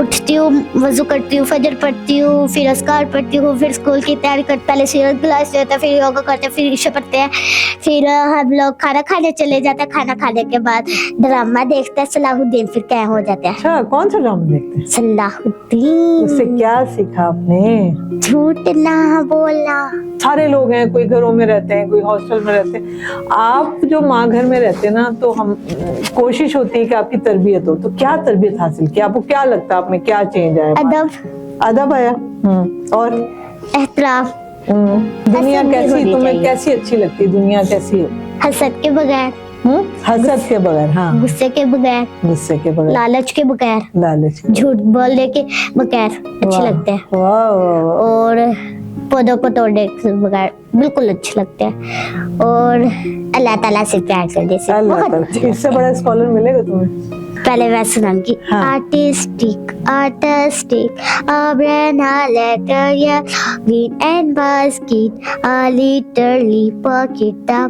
उठती हूँ, वजू करती हूँ, फजर पढ़ती हूँ, फिर अस्कार पढ़ती हूँ, फिर स्कूल की तैयारी करते, पहले सीरत क्लास होता है, फिर योगा करते हैं, फिर इशा पढ़ते हैं, फिर हम लोग खाना खाने चले जाते हैं, खाना खाने के बाद ड्रामा देखते हैं सलाहुद्दीन, फिर क्या हो जाता है अच्छा, कौन सा ड्रामा देखते हैं? सलाहुद्दीन। उससे क्या सीखा आपने? झूठ ना बोलना। सारे लोग हैं, कोई घरों में रहते हैं, कोई हॉस्टल में रहते हैं। आप जो माँ घर में रहते हैं ना, तो हम कोशिश होती है कि आपकी तरबियत हो, तो क्या तरबियत हासिल की? आपको क्या लगता है आप में क्या चेंज आया? अदब, अदब आया। और एहतराम, दुनिया हसद भी कैसी होनी तुम्हें चाहिए। कैसी अच्छी लगती है? दुनिया कैसी है? हसद के बगैर, हसद के बगैर, हाँ, गुस्से के बगैर, गुस्से के बगैर, लालच के बगैर, लालच के झूठ बोलने के बगैर अच्छे वाह, लगते हैं, वाह, वाह, वाह। और पौधों को तोड़ने के बगैर बिल्कुल अच्छे लगते हैं, और अल्लाह ताला से प्यार करने से अल्लाह बहुत ताला, अच्छे इससे लगते बड़ा स्कॉलर मिलेगा तुम्हें? हैं। पहले मैं सुनाऊंगी। हाँ। Artistic artistic umbrella letter yeah green and basket a literally pocket the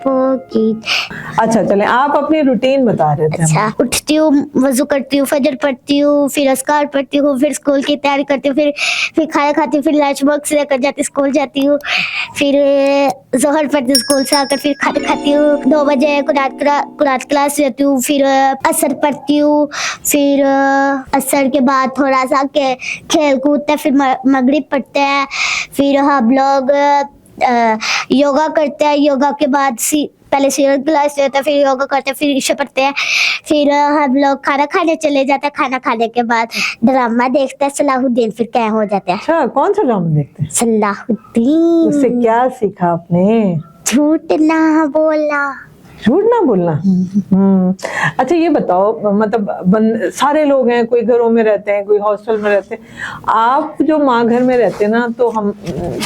pocket। अच्छा, चले, आप अपनी रूटीन बता रहे थे। अच्छा, उठती हूँ, वजू करती हूँ, फजर पढ़ती हूँ, फिर अस्कार पढ़ती हूँ, फिर स्कूल की तैयारी करती हूँ, फिर खाना खाती हूँ, फिर लंच बॉक्स लेकर जाती स्कूल जाती हूँ, फिर जोहर पढ़ती हूँ, स्कूल से आकर फिर खाना खाती हूँ, 2 बजे कुरान क्लास जाती हूँ, फिर असर पढ़ती हूँ, फिर असर के बाद थोड़ा सा खेल कूदते हैं, फिर मगरिब पढ़ते हैं, फिर हम लोग योगा करते हैं, योगा के बाद पहले सीरत क्लास होता है, फिर योगा करते हैं, फिर इशा पढ़ते हैं, फिर हम लोग खाना खाने चले जाते हैं, खाना खाने के बाद ड्रामा देखते हैं सलाहुद्दीन, फिर क्या हो जाता है अच्छा, कौन सा ड्रामा देखते हैं? सलाहुद्दीन। उससे क्या सीखा आपने? झूठ ना बोलना। झूठ ना बोलना। अच्छा, ये बताओ, मतलब सारे लोग हैं, कोई घरों में रहते हैं, कोई हॉस्टल में रहते हैं। आप जो माँ घर में रहते हैं ना, तो हम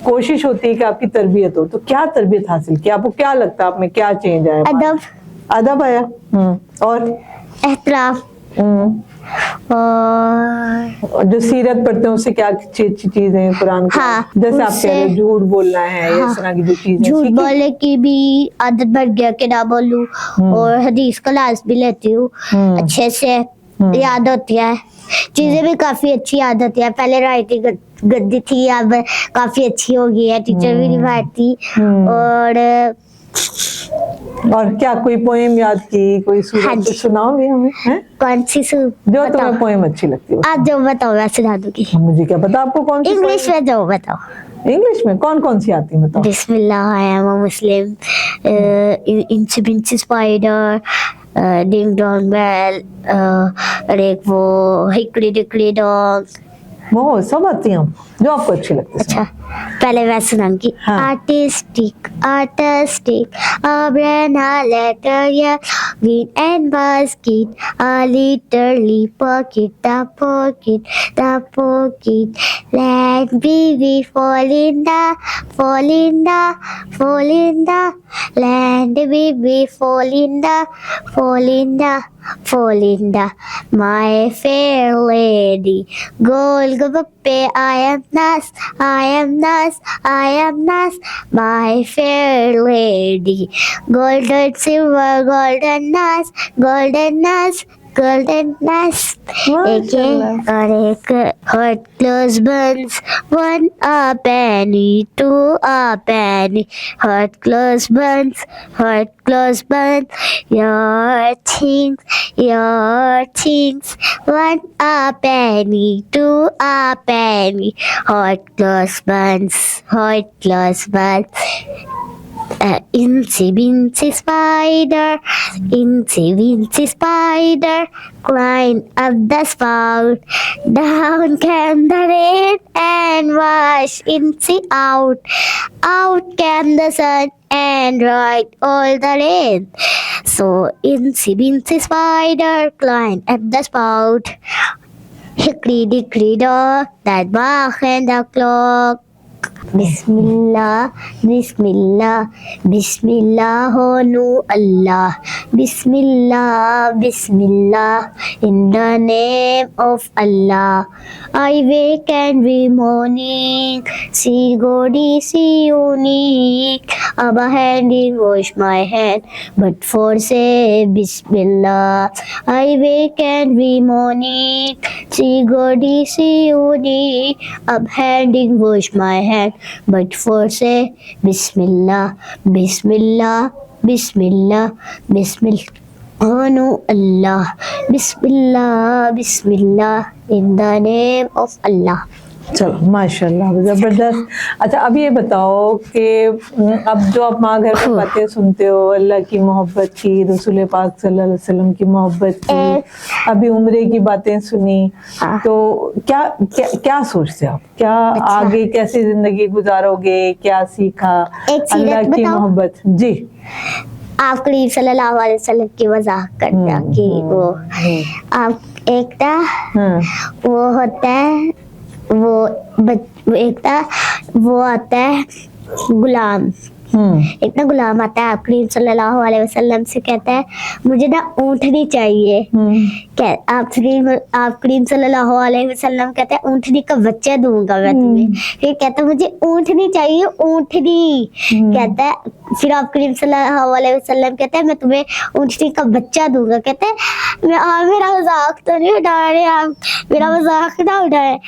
कोशिश होती है कि आपकी तरबियत हो, तो क्या तरबियत हासिल की? आपको क्या लगता है आप में क्या चेंज आया? अदब, अदब आया। और एहतराम, और जो सीरत पढ़ते हैं उससे क्या अच्छी अच्छी चीजें कुरान की? हाँ, जैसे आप कह रहे हो उससे- झूठ बोलना है, हाँ, इस तरह की जो चीजें झूठ सीखी? बोलने की भी आदत बढ़ गया कि ना बोलूं, और हदीस क्लास भी लेती हूँ, अच्छे से याद होती है, चीजें भी काफी अच्छी याद होती है। पहले राइटिंग गद्दी थी, अब काफी अच्छी हो गई है, टीचर भी नहीं मारती। और क्या कोई पोएम याद की, कोई सूरत? हाँ जी। कुछ सुनाओ भी हमें, हैं? कौन सी जो बताओ, तुम्हें पोएम अच्छी लगती है? आप जो बताओ मैं सुना दूंगी। मुझे क्या पता आपको कौन सी इंग्लिश में जो बताओ। poem? इंग्लिश में कौन कौन सी आती है बताओ? बिस्मिल्लाह, I am a Muslim, इंची बिंची स्पाइडर, डिंग डोंग बेल, और एक वो हिकड़ी डिकड़ी डॉग। वो सब आती हैं जो आपको अच्छी लगती है। अच्छा, पहले मैं सुनाऊंगी। हाँ। Artistic umbrella letter yeah green and basket a literally pocket the pocket let baby fall in the land baby fall in the my fair lady golgappe I am Nas my fair lady golden silver golden Nas एक और एक hot clothes buns 1 a penny 2 a penny hot clothes buns your things 1 a penny 2 a penny hot clothes buns Incy Wincy spider climbed up the spout. Down came the rain and washed Incy out. Out came the sun and dried all the rain. So Incy Wincy spider climbed up the spout. Hickory dickory dock, that bark and the clock. Bismillah, Bismillah, Bismillah, Honu Allah. Bismillah, Bismillah, in the name of Allah. I wake every morning, see Godi, see unique. Abba handy wash my hand, but for say Bismillah. I wake every morning, see Godi, see unique. Abba handy wash my hand, but for say Bismillah, Bismillah, Bismillah, Bismillah. Anu Allah. Bismillah, Bismillah, in the name of Allah. चलो माशाल्लाह, जबरदस्त। अच्छा अब ये बताओ कि अब जो आप माँ घर में बातें सुनते हो, अल्लाह की मोहब्बत की, रसूल पाक सल्लल्लाहु अलैहि वसल्लम की मोहब्बत की, अभी उम्रे की बातें सुनी, तो क्या क्या क्या सोचते हो आप? क्या आगे कैसे जिंदगी गुजारोगे, क्या सीखा एक सीरत अल्लाह की बताओ। मोहब्बत? जी आप करीब सल्लल्लाहु अलैहि वसल्लम की मजाक करता कि वो आप एक था वो होता है एक था वो आता है गुलाम, एक ना गुलाम आता है, आप करीम सल्लल्लाहु अलैहि वसल्लम से कहता है मुझे ना ऊँटनी चाहिए। आप करीम सल्लल्लाहु अलैहि वसल्लम कहते हैं ऊँटनी का बच्चा दूंगा मैं तुम्हें। फिर कहता है मुझे ऊँटनी चाहिए, ऊँटनी। कहता है फिर आप करीम सल्लल्लाहु अलैहि वसल्लम कहते हैं मैं तुम्हें ऊँटनी का बच्चा दूंगा। कहते हैं मेरा मजाक तो नहीं उड़ा रहे आप, मेरा मजाक ना उड़ाए।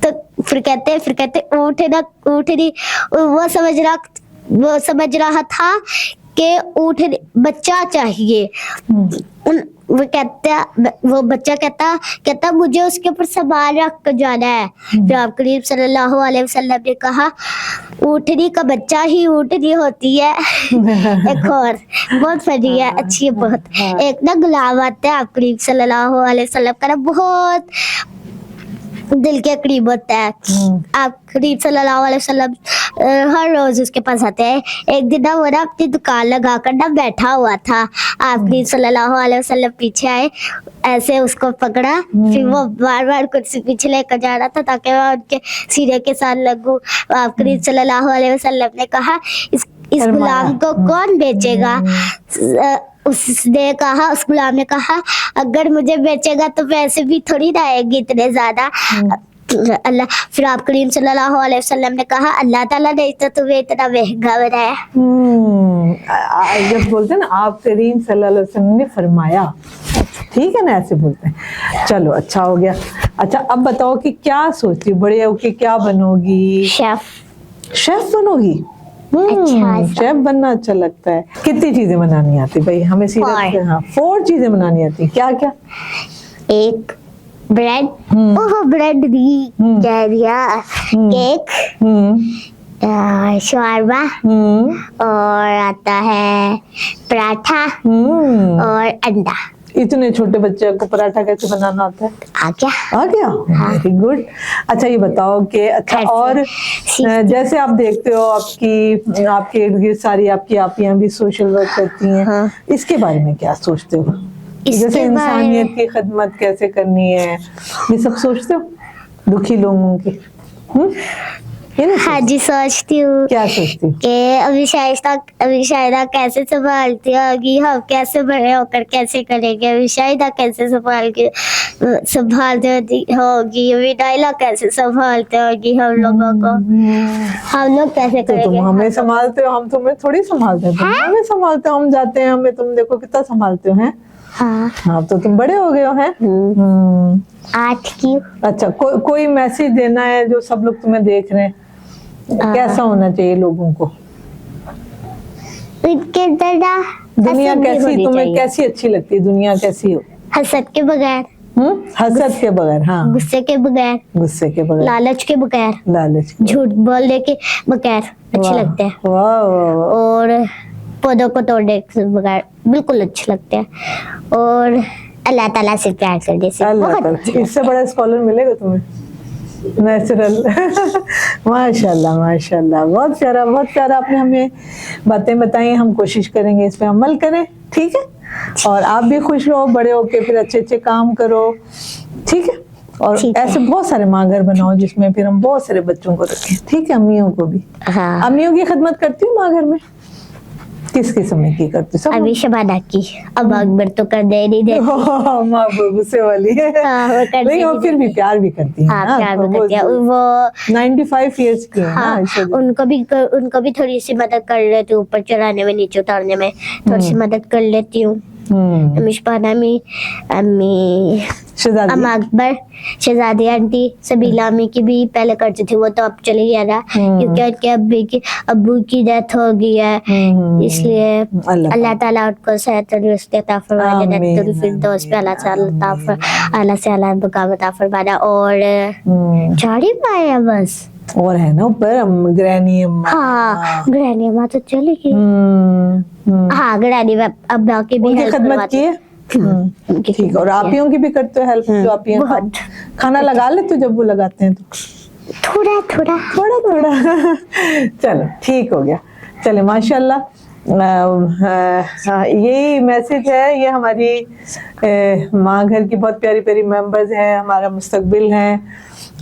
तो फिर कहते ऊँटनी वो समझ रहा था कि ऊँटनी बच्चा चाहिए। वो बच्चा कहता मुझे उसके ऊपर सामान रख कर जाना है। फिर आप करीम सल्लल्लाहु अलैहि वसल्लम ने कहा ऊँटनी का बच्चा ही ऊँटनी होती है। एक और बहुत फनी है, अच्छी है बहुत। एक ना गुलाम आता है, आप करीम सल्लल्लाहु अलैहि वसल्लम का ना बहुत दिल के करीब होता है। आप करीब सल्लल्लाहु अलैहि वसल्लम हर रोज उसके पास आते हैं। एक दिन ना वो ना अपनी दुकान लगा कर ना बैठा हुआ था। आप करीब सल्लल्लाहु अलैहि वसल्लम पीछे आए, ऐसे उसको पकड़ा, फिर वो बार बार कुर्सी पीछे लेकर जा रहा था ताकि मैं उनके सीने के साथ लगूं। आप करीब सल्लल्लाहु अलैहि वसल्लम ने कहा इस गुलाम को कौन बेचेगा? उसने कहा, उस गुलाम ने कहा अगर मुझे बेचेगा तो पैसे भी थोड़ी ना आएंगे इतने ज्यादा। अल्लाह फिर आप करीम सल्लल्लाहु अलैहि वसल्लम ने कहा अल्लाह ताला ने तो तुम्हें इतना महंगा बनाया। जब बोलते हैं ना आप करीम सल्लल्लाहु अलैहि वसल्लम ने फरमाया, ठीक है ना, ऐसे बोलते हैं। चलो अच्छा हो गया। अच्छा अब बताओ कि क्या सोचती हो बड़े होके क्या बनोगी? शेफ बनोगी? शेफ बनना अच्छा लगता है। कितनी चीजें बनानी आती भाई हमें? सीरत हाँ 4 चीजें बनानी आती। क्या क्या? एक ब्रेड, ओह ब्रेड दी कह दिया, केक, शवारमा, और आता है पराठा और अंडा। इतने छोटे बच्चे को पराठा कैसे बनाना आता है? आ गया वेरी गुड। अच्छा ये बताओ कि अच्छा और जैसे आप देखते हो आपके इर्द गिर्द सारी आपकी आपियां भी सोशल वर्क करती हैं, इसके बारे में क्या सोचते हो? जैसे इंसानियत की खिदमत कैसे करनी है, ये सब सोचते हो दुखी लोगों की? हाँ जी सोचती हूँ। क्या सोचती हूँ? कि अभी शायदा कैसे संभालती होगी, हम कैसे बड़े होकर कैसे करेंगे, अभी शायदा कैसे संभालती होगी, अभी नाइला कैसे संभालते होगी हम लोगों को, हम लोग कैसे करेंगे? तुम हमें संभालते हो, हम तुम्हें थोड़ी संभालते हैं। तुम हमें संभालते हो, हम जाते हैं हमें, तुम देखो कितना संभालते हो हैं। हाँ तो तुम बड़े हो गए हो हैं। 8 की। अच्छा कोई मैसेज देना है जो सब लोग तुम्हें देख रहे हैं, कैसा होना चाहिए लोगों को? दुनिया कैसी तुम्हें कैसी अच्छी लगती है? दुनिया कैसी हो? हसद के बगैर। हसद के बगैर, हाँ गुस्से के बगैर, लालच के बगैर, झूठ बोलने के बगैर अच्छे लगते हैं, और पौधों को तोड़ने के बगैर बिल्कुल अच्छे लगते हैं, और अल्लाह ताला से प्यार करने से। इससे बड़ा स्कॉलर मिलेगा तुम्हें? नेचुरल। माशाल्लाह माशाल्लाह, बहुत प्यारा आपने हमें बातें बताई। हम कोशिश करेंगे इस पे अमल करें, ठीक है? और आप भी खुश रहो, बड़े होके फिर अच्छे काम करो, ठीक है? اور ٹھیک ہے۔ ایسے بہت سارے ماں گھر بناؤ جس میں پھر ہم بہت سارے بچوں کو رکھیں، ٹھیک ہے، امیوں کو بھی۔ ہاں امیوں کی خدمت کرتی ہوں ماں گھر میں، کس قسم میں کی کرتی سب؟ ابھی شبانہ کی، اب اکبر تو کر دے نہیں دیتی۔ ماں غصے والی ہے، ہاں وہ کر لیکن وہ پھر بھی پیار بھی کرتی ہے ہاں نا، پیار بھی کرتی ہے وہ 95 ایئرس کی ہے نا ہاں اس وجہ۔ ان کو بھی تھوڑی سی مدد کر لیتی ہوں، اوپر چڑھانے میں نیچے اتارنے میں تھوڑی سی مدد کر لیتی ہوں۔ امی شبانہ امی شہزادی اما اکبر، شہزادی آنٹی، سبیلا امی کی بھی پہلے کرتی تھی، وہ تو اب چلی گیا نا کیونکہ ان کے ابو کی ڈیتھ ہو گئی ہے، اس لیے اللہ تعالیٰ ان کو صحت تندرستی عطا فرمائے، جنت الفردوس پہ اعلیٰ سے اعلیٰ مقام عطا فرمانا، اور چار ہی پائے بس۔ اور ہے نا اوپر گرینی اماں، ہاں گرینی اماں تو چلی گئی، ہاں گرینی ابا کی بھی ان کی ہیلپ خدمت کرواتی کی ہے، ٹھیک ہے۔ اور آپیوں کی بھی کرتے ہو ہیلپ؟ جو آپیاں بہت کھانا لگا لیتے ہو جب وہ لگاتے ہیں تو؟ تھوڑا تھوڑا تھوڑا تھوڑا، چلو ٹھیک ہو گیا، چلے ماشاء اللہ۔ یہی میسج ہے، یہ ہماری ماں گھر کی بہت پیاری پیاری ممبرز ہیں، ہمارا مستقبل ہیں،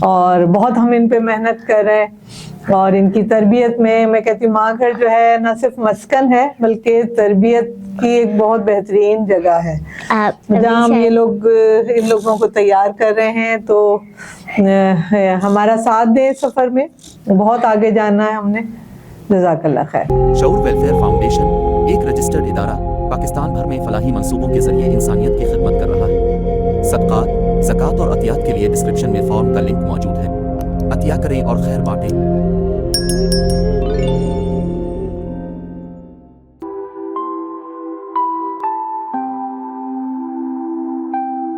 اور بہت ہم ان پہ محنت کر رہے ہیں، اور ان کی تربیت میں کہتی ہوں ماں گھر جو ہے نہ صرف مسکن ہے بلکہ تربیت کی ایک بہت بہترین جگہ ہے، جہاں ہم یہ لوگ ان لوگوں کو تیار کر رہے ہیں۔ تو ہمارا ساتھ دیں اس سفر میں، بہت آگے جانا ہے ہم نے۔ جزاک اللہ خیر۔ شعور ویلفیئر فاؤنڈیشن ایک رجسٹرڈ ادارہ پاکستان بھر میں فلاحی منصوبوں کے ذریعے انسانیت کی خدمت کر رہا ہے۔ صدقات، زکوٰۃ اور عطیات کے لیے ڈسکرپشن میں فارم کا لنک موجود ہے، عطیہ کریں اور خیر بانٹیں۔